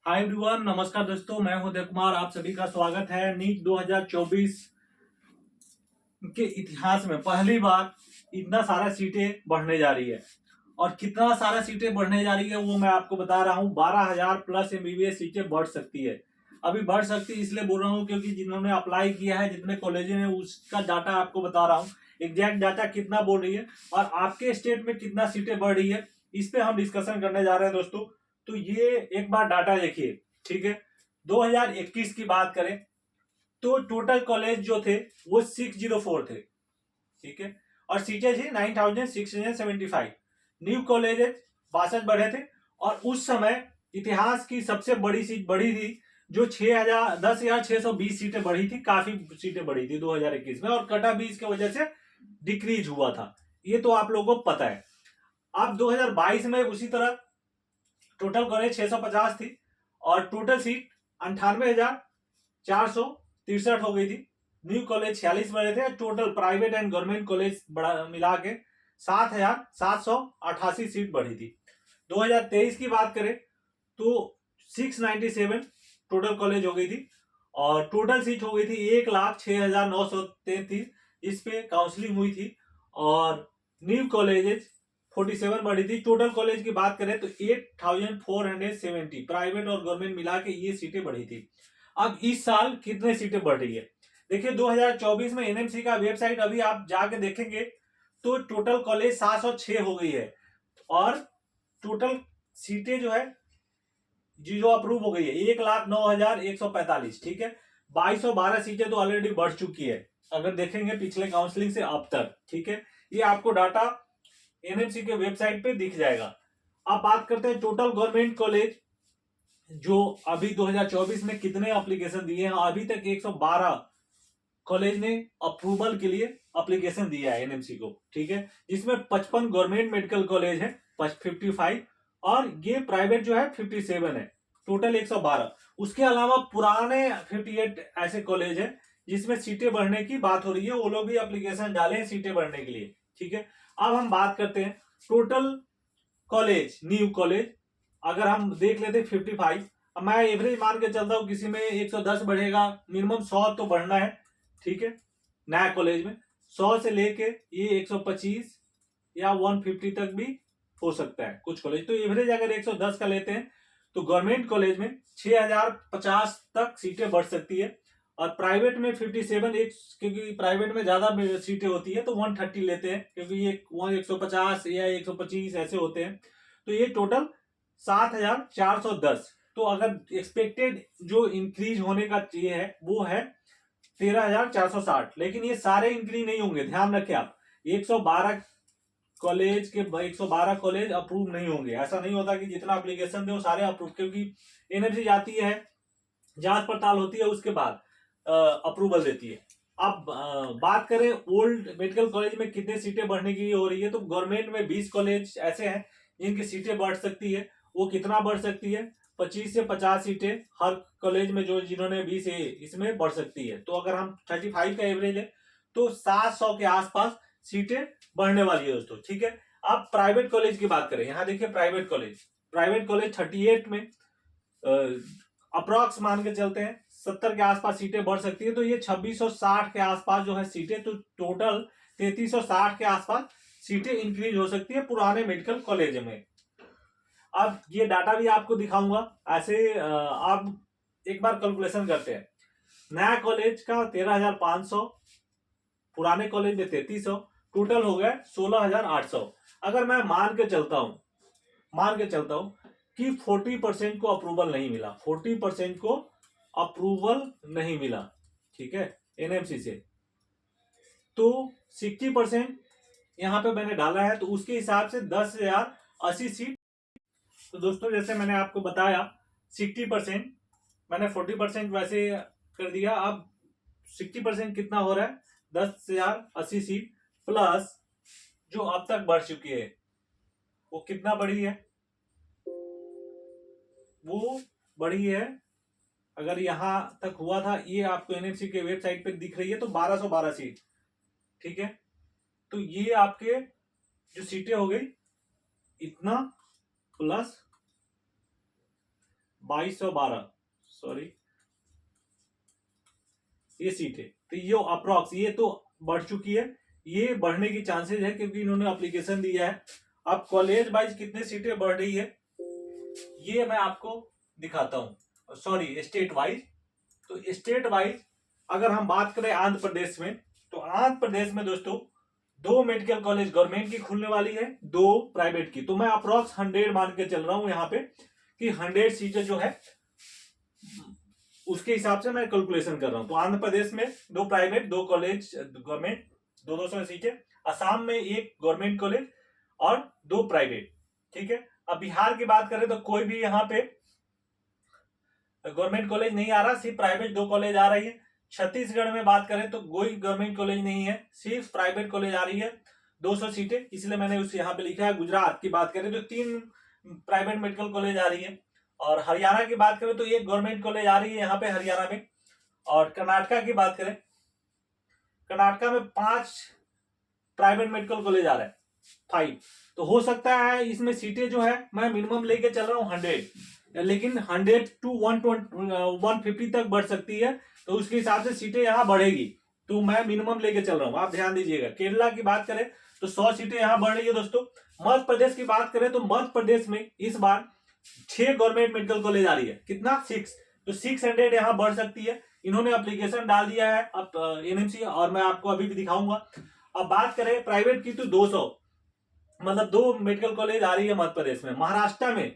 Hi everyone, नमस्कार दोस्तों। मैं हूं उदय कुमार। आप सभी का स्वागत है। नीट 2024 के इतिहास में पहली बार इतना सारा सीटें बढ़ने जा रही है। और कितना सारा सीटें बढ़ने जा रही है वो मैं आपको बता रहा हूं। 12,000 प्लस एमबीबीएस सीटें बढ़ सकती है। अभी बढ़ सकती है इसलिए बोल रहा हूं क्योंकि जिन्होंने अप्लाई किया है, जितने कॉलेज में, उसका डाटा आपको बता रहा हूँ। एग्जैक्ट डाटा कितना बोल रही है और आपके स्टेट में कितना सीटें बढ़ रही है, इस पे हम डिस्कशन करने जा रहे हैं दोस्तों। तो ये एक बार डाटा देखिए, ठीक है। 2021 की बात करें तो टोटल कॉलेज जो थे वो 604 थे, ठीक है। और सीटें थी 9,675। न्यू कॉलेजेस 62 बढ़े थे। और उस समय इतिहास की सबसे बड़ी सीट बढ़ी थी, जो 10,620 सीटें बढ़ी थी। काफी सीटें बढ़ी थी 2021 में, और कटा भी इसके वजह से डिक्रीज हुआ था। ये तो आप लोगों को पता है। अब 2022 में उसी तरह टोटल कॉलेज 650 थी और टोटल सीट 98,463 हो गई थी। न्यू कॉलेज 46 बने थे। Total private and government college बड़ा मिला के 7,788 सीट बढ़ी थी। 2023 की बात करें तो 697 टोटल कॉलेज हो गई थी और टोटल सीट हो गई थी 1,06,933। इस पे काउंसलिंग हुई थी। और न्यू कॉलेजेस 47 बढ़ी थी। टोटल कॉलेज की बात करें तो 8,470 प्राइवेट और गवर्नमेंट मिला के ये सीटें बढ़ी थी। अब इस साल कितने सीटें बढ़ रही है देखिए। 2024 में एनएमसी का वेबसाइट अभी आप जाके देखेंगे तो टोटल कॉलेज 706 हो गई है। और टोटल सीटें जो है जी जो अप्रूव हो गई है 1,09,145, ठीक है। 2,212 सीटें तो ऑलरेडी बढ़ चुकी है, अगर देखेंगे पिछले काउंसलिंग से अब तक, ठीक है। ये आपको डाटा एनएमसी के वेबसाइट पे दिख जाएगा। अब बात करते हैं टोटल गवर्नमेंट कॉलेज जो अभी 2024 में कितने एप्लीकेशन दिए हैं। अभी तक 112 कॉलेज ने अप्रूवल के लिए एप्लीकेशन दिया है एनएमसी को, ठीक है। जिसमें 55 गवर्नमेंट मेडिकल कॉलेज है, 55, और ये प्राइवेट जो है 57 है। टोटल 112। उसके अलावा पुराने 58 ऐसे कॉलेज है जिसमें सीटें बढ़ने की बात हो रही है। वो लोग भी एप्लीकेशन डाले हैं सीटें बढ़ने के लिए, ठीक है। अब हम बात करते हैं टोटल कॉलेज, न्यू कॉलेज। अगर हम देख लेते 55, अब मैं एवरेज मान के चलता हूँ, किसी में 110 बढ़ेगा, मिनिमम 100 तो बढ़ना है, ठीक है। नया कॉलेज में 100 से लेके ये 125 या 150 तक भी हो सकता है कुछ कॉलेज। तो एवरेज अगर 110 का लेते हैं तो गवर्नमेंट कॉलेज में 6,050 तक सीटें बढ़ सकती है। और प्राइवेट में 57, एक क्योंकि प्राइवेट में ज्यादा सीटें होती है तो 130 लेते हैं, क्योंकि ये 150 या 125 ऐसे होते हैं। तो ये टोटल 7,410। तो अगर एक्सपेक्टेड जो इंक्रीज होने का ये है वो है 13,460। लेकिन ये सारे इंक्रीज नहीं होंगे, ध्यान रखें आप। 112 कॉलेज के 112 कॉलेज अप्रूव नहीं होंगे। ऐसा नहीं होता कि जितना एप्लीकेशन दे वो सारे अप्रूव, क्योंकि एनएमसी जाती है, जांच पड़ताल होती है, उसके बाद अप्रूवल देती है। अब बात करें ओल्ड मेडिकल कॉलेज में कितने सीटें बढ़ने की हो रही है, तो गवर्नमेंट में 20 कॉलेज ऐसे हैं जिनकी सीटें बढ़ सकती है। वो कितना बढ़ सकती है? 25 से 50 सीटें हर कॉलेज में, जो जिन्होंने 20 है इसमें बढ़ सकती है। तो अगर हम 35 का एवरेज है तो 700 के आसपास सीटें बढ़ने वाली है दोस्तों, ठीक है। अब प्राइवेट कॉलेज की बात करें, यहां देखिए प्राइवेट कॉलेज 38 में अप्रोक्स मान के चलते हैं 70 के आसपास सीटें बढ़ सकती है। तो ये 2660 के आसपास जो है सीटें, तो टोटल 3360 के आसपास सीटें इंक्रीज हो सकती है पुराने मेडिकल कॉलेज में। अब ये डाटा भी आपको दिखाऊंगा। ऐसे आप एक बार कैलकुलेशन करते हैं। नया कॉलेज का 13,500, पुराने कॉलेज में 3300, टोटल हो गया 16,800। अगर मैं मान के चलता हूं कि 40% को अप्रूवल नहीं मिला, 40% को अप्रूवल नहीं मिला, ठीक है, एनएमसी से, तो 60% यहां पे मैंने डाला है, तो उसके हिसाब से 10,080 सीट। तो दोस्तों जैसे मैंने आपको बताया 60%, मैंने 40% वैसे कर दिया। अब 60% कितना हो रहा है? 10,080 सीट प्लस जो अब तक बढ़ चुकी है वो कितना बढ़ी है? वो बढ़ी है, अगर यहां तक हुआ था, ये आपको एनएफसी के वेबसाइट पे दिख रही है, तो 1,212 सीट, ठीक है। तो ये आपके जो सीटें हो गई इतना प्लस 2212, सॉरी ये सीट है। तो ये अप्रॉक्स ये तो बढ़ चुकी है, ये बढ़ने की चांसेस है क्योंकि इन्होंने एप्लीकेशन दिया है। अब कॉलेज वाइज कितने सीटें बढ़ रही है ये मैं आपको दिखाता हूं, सॉरी स्टेट वाइज। तो स्टेट वाइज अगर हम बात करें आंध्र प्रदेश में, तो आंध्र प्रदेश में दोस्तों 2 मेडिकल कॉलेज गवर्नमेंट की खुलने वाली है, 2 प्राइवेट की। तो मैं अप्रॉक्स 100 मान के चल रहा हूं यहाँ पे कि 100 सीटें जो है उसके हिसाब से मैं कैलकुलेशन कर रहा हूं। तो आंध्र प्रदेश में 2 प्राइवेट 2 कॉलेज गवर्नमेंट 200 सीटें, असम में 1 गवर्नमेंट कॉलेज और 2 प्राइवेट, ठीक है। अब बिहार की बात करें तो कोई भी यहाँ पे गवर्नमेंट कॉलेज नहीं आ रहा, सिर्फ प्राइवेट 2 कॉलेज आ रही है। छत्तीसगढ़ में बात करें तो कोई गवर्नमेंट कॉलेज नहीं है, सिर्फ प्राइवेट कॉलेज आ रही है 200 सीटें, इसलिए मैंने उस यहाँ पे लिखा है। गुजरात की बात करें तो 3 प्राइवेट मेडिकल कॉलेज आ रही है, और हरियाणा की बात करें तो 1 गवर्नमेंट कॉलेज आ रही है यहाँ पे हरियाणा में। और कर्नाटका की बात करें, कर्नाटका में 5 प्राइवेट मेडिकल कॉलेज आ रहे हैं, 5। तो हो सकता है इसमें सीटें जो है मैं मिनिमम लेके चल रहा हूँ 100, लेकिन 100 टू 150 तक बढ़ सकती है, तो उसके हिसाब से सीटें यहाँ बढ़ेगी। तो मैं मिनिमम लेके चल रहा हूँ, आप ध्यान दीजिएगा। केरला की बात करें तो 100 सीटें यहाँ बढ़ रही है दोस्तों। मध्य प्रदेश की बात करें तो मध्य प्रदेश में इस बार 6 गवर्नमेंट मेडिकल कॉलेज आ रही है, कितना 6, तो 600 यहाँ बढ़ सकती है। इन्होंने एप्लीकेशन डाल दिया है अब एनएमसी, और मैं आपको अभी भी दिखाऊंगा। अब बात करें प्राइवेट की तो 200, मतलब 2 मेडिकल कॉलेज आ रही है मध्य प्रदेश में। महाराष्ट्र में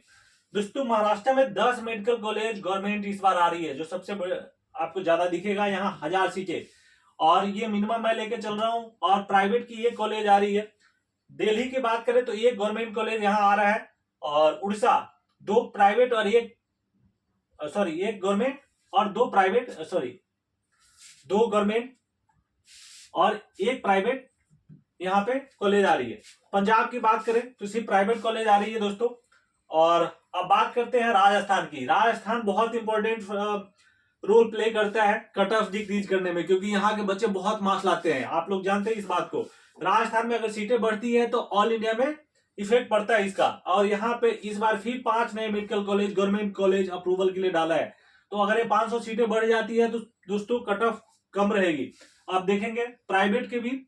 दोस्तों, महाराष्ट्र में 10 मेडिकल कॉलेज गवर्नमेंट इस बार आ रही है, जो सबसे आपको ज्यादा दिखेगा यहाँ 1000 सीटें, और ये मिनिमम मैं लेके चल रहा हूँ। और प्राइवेट की 1 कॉलेज आ रही है। दिल्ली की बात करें तो 1 गवर्नमेंट कॉलेज यहाँ आ रहा है, और उड़ीसा 2 प्राइवेट और 1 गवर्नमेंट और 2 प्राइवेट, 2 गवर्नमेंट और 1 प्राइवेट यहाँ पे कॉलेज आ रही है। पंजाब की बात करें तो सिर्फ प्राइवेट कॉलेज आ रही है दोस्तों। और अब बात करते हैं राजस्थान की। राजस्थान बहुत इंपॉर्टेंट रोल प्ले करता है कट ऑफ डिक्रीज करने में, क्योंकि यहाँ के बच्चे बहुत मार्क्स लाते हैं, आप लोग जानते हैं इस बात को। राजस्थान में अगर सीटें बढ़ती है तो ऑल इंडिया में इफेक्ट पड़ता है इसका। और यहाँ पे इस बार फिर 5 नए medical college government college approval के लिए डाला है। तो अगर ये 500 सीटें बढ़ जाती है तो दोस्तों कट ऑफ कम रहेगी। आप देखेंगे प्राइवेट के भी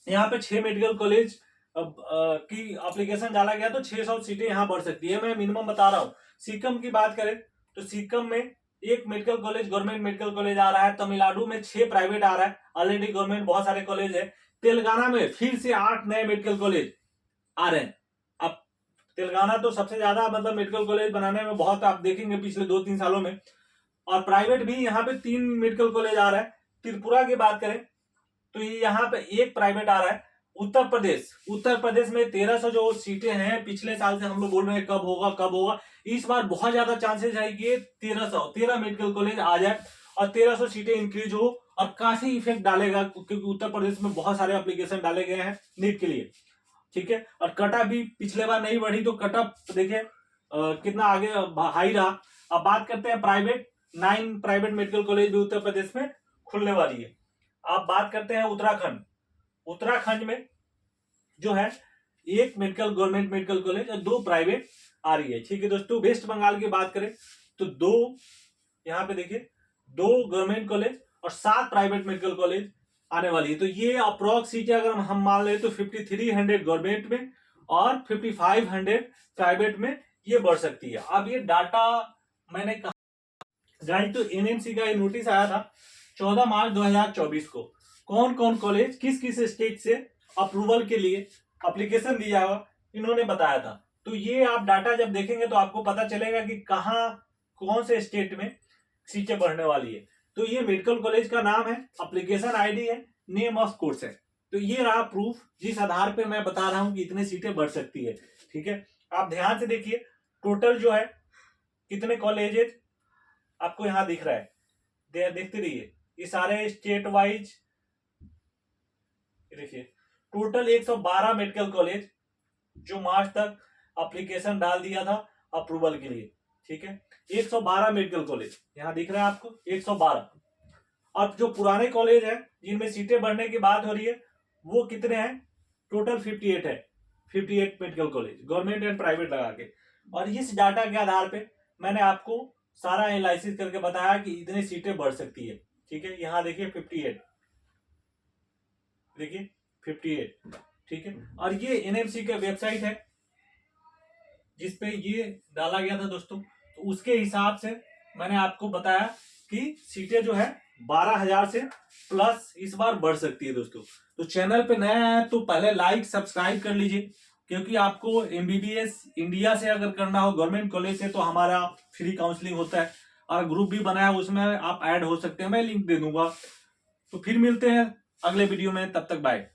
यहाँ पे 6 मेडिकल कॉलेज की एप्लीकेशन डाला गया, तो 600 सीटें यहाँ बढ़ सकती है, मैं मिनिमम बता रहा हूँ। सिक्किम की बात करें तो सिक्किम में 1 medical college government medical college आ रहा है। तमिलनाडु में 6 प्राइवेट आ रहा है, ऑलरेडी गवर्नमेंट बहुत सारे कॉलेज है। तेलंगाना में फिर से 8 नए मेडिकल कॉलेज आ रहे हैं। अब तेलंगाना तो सबसे ज्यादा मतलब मेडिकल कॉलेज बनाने में बहुत आप देखेंगे पिछले 2-3 सालों में। और प्राइवेट भी यहाँ पे 3 मेडिकल कॉलेज आ रहा है। त्रिपुरा की बात करें तो ये यहाँ पे 1 प्राइवेट आ रहा है। उत्तर प्रदेश में 1300 जो सीटें हैं, पिछले साल से हम लोग बोल रहे हैं कब होगा, इस बार बहुत ज्यादा चांसेस है कि 13 मेडिकल कॉलेज आ जाए और 1300 सीटें इंक्रीज हो, और काफी इफेक्ट डालेगा क्योंकि उत्तर प्रदेश में बहुत सारे एप्लीकेशन डाले गए हैं नीट के लिए, ठीक है। और कटअप भी पिछले बार नहीं बढ़ी, तो कटअप देखिए कितना आगे हाई रहा। अब बात करते हैं प्राइवेट, 9 प्राइवेट मेडिकल कॉलेज भी उत्तर प्रदेश में खुलने वाली है। आप बात करते हैं उत्तराखंड में जो है 1 गवर्नमेंट मेडिकल कॉलेज और 2 प्राइवेट आ रही है, ठीक है दोस्तों। वेस्ट बंगाल की बात करें तो 2 यहाँ पे देखिए 2 गवर्नमेंट कॉलेज और 7 प्राइवेट मेडिकल कॉलेज आने वाली है। तो ये अप्रोक्स सीटें अगर हम मान ले तो 5300 गवर्नमेंट में और 5500 प्राइवेट में ये बढ़ सकती है। अब ये डाटा मैंने कहा गाइस, तो एनएमसी का ये नोटिस आया था 14 मार्च 2024 को, कौन कौन कॉलेज किस किस स्टेट से अप्रूवल के लिए एप्लीकेशन दिया हुआ इन्होंने बताया था। तो ये आप डाटा जब देखेंगे तो आपको पता चलेगा कि कहाँ कौन से स्टेट में सीटें बढ़ने वाली है। तो ये मेडिकल कॉलेज का नाम है, एप्लीकेशन आईडी है, नेम ऑफ कोर्स है। तो ये रहा प्रूफ जिस आधार पे मैं बता रहा हूं कि इतने सीटें बढ़ सकती है, ठीक है। आप ध्यान से देखिए टोटल जो है कितने कॉलेजेस आपको यहां दिख रहा है, देखते रहिए ये सारे स्टेट वाइज। देखिए टोटल 112 मेडिकल कॉलेज जो मार्च तक एप्लीकेशन डाल दिया था अप्रूवल के लिए, ठीक है। 112 मेडिकल कॉलेज यहां दिख रहा है आपको 112। अब जो पुराने कॉलेज है जिनमें सीटें बढ़ने की बात हो रही है वो कितने हैं, टोटल 58 है, 58 medical college government and private लगा के। और इस डाटा के आधार पे मैंने आपको सारा एनालिसिस करके बताया कि इतनी सीटें बढ़ सकती है। ठीक है, यहाँ देखिए 58, देखिए 58। ठीक है, और ये एनएमसी का वेबसाइट है जिसपे ये डाला गया था दोस्तों। तो उसके हिसाब से मैंने आपको बताया कि सीटें जो है 12,000 से प्लस इस बार बढ़ सकती है दोस्तों। तो चैनल पे नया है तो पहले लाइक सब्सक्राइब कर लीजिए, क्योंकि आपको एमबीबीएस इंडिया से अगर करना हो गवर्नमेंट कॉलेज से तो हमारा फ्री काउंसलिंग होता है, और ग्रुप भी बनाया है, उसमें आप ऐड हो सकते हैं, मैं लिंक दे दूंगा। तो फिर मिलते हैं अगले वीडियो में, तब तक बाय।